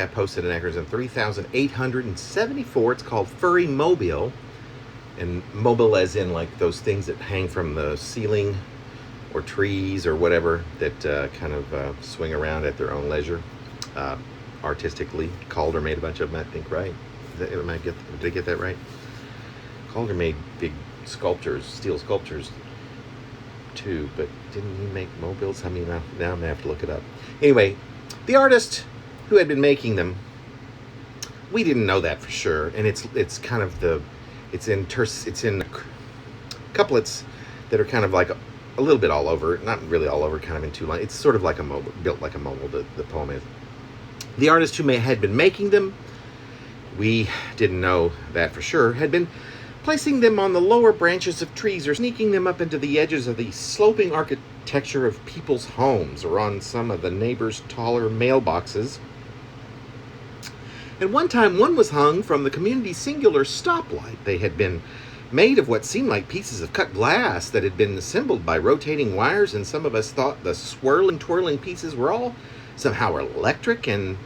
I posted Anachronism 3874. It's called Furry Mobile. And mobile as in like those things that hang from the ceiling or trees or whatever that kind of swing around at their own leisure. Artistically, Calder made a bunch of them, I think, right? Did I get that right? Calder made big sculptures, steel sculptures too, but didn't he make mobiles? I mean, now I'm gonna have to look it up. Anyway, the artist who had been making them, we didn't know that for sure, and it's kind of it's in couplets that are kind of like a little bit all over, not really all over, kind of in two lines. It's sort of like a mobile, built like a mobile. The poem is. The artist who had been making them, we didn't know that for sure, had been placing them on the lower branches of trees or sneaking them up into the edges of the sloping architecture of people's homes or on some of the neighbors' taller mailboxes. And one time one was hung from the community singular stoplight. They had been made of what seemed like pieces of cut glass that had been assembled by rotating wires, and some of us thought the swirling, twirling pieces were all somehow electric. And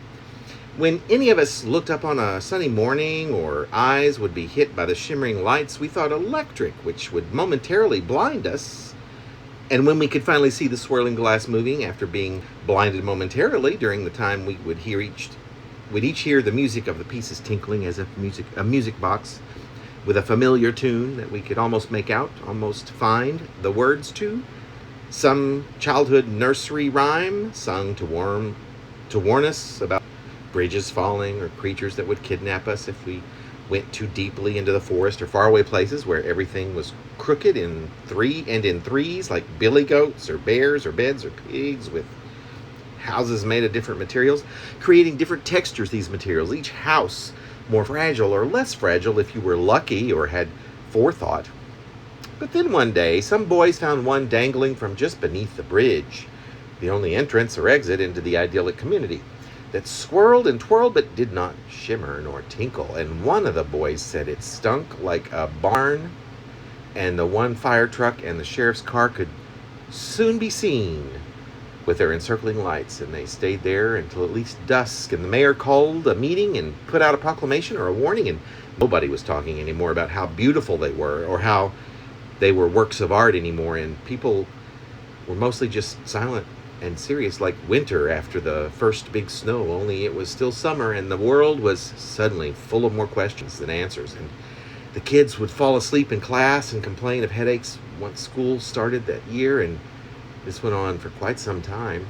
when any of us looked up on a sunny morning or eyes would be hit by the shimmering lights, we thought electric, which would momentarily blind us. And when we could finally see the swirling glass moving after being blinded momentarily, during the time we would each hear the music of the pieces tinkling as a music box with a familiar tune that we could almost make out, almost find the words to. Some childhood nursery rhyme sung to warn us about bridges falling or creatures that would kidnap us if we went too deeply into the forest or faraway places where everything was crooked in threes, like billy goats or bears or beds or pigs, with houses made of different materials, creating different textures, these materials, each house more fragile or less fragile if you were lucky or had forethought. But then one day, some boys found one dangling from just beneath the bridge, the only entrance or exit into the idyllic community, that swirled and twirled but did not shimmer nor tinkle. And one of the boys said it stunk like a barn, and the one fire truck and the sheriff's car could soon be seen with their encircling lights. And they stayed there until at least dusk, and the mayor called a meeting and put out a proclamation or a warning, and nobody was talking anymore about how beautiful they were or how they were works of art anymore, and people were mostly just silent and serious, like winter after the first big snow, only it was still summer, and the world was suddenly full of more questions than answers. And the kids would fall asleep in class and complain of headaches once school started that year, and this went on for quite some time.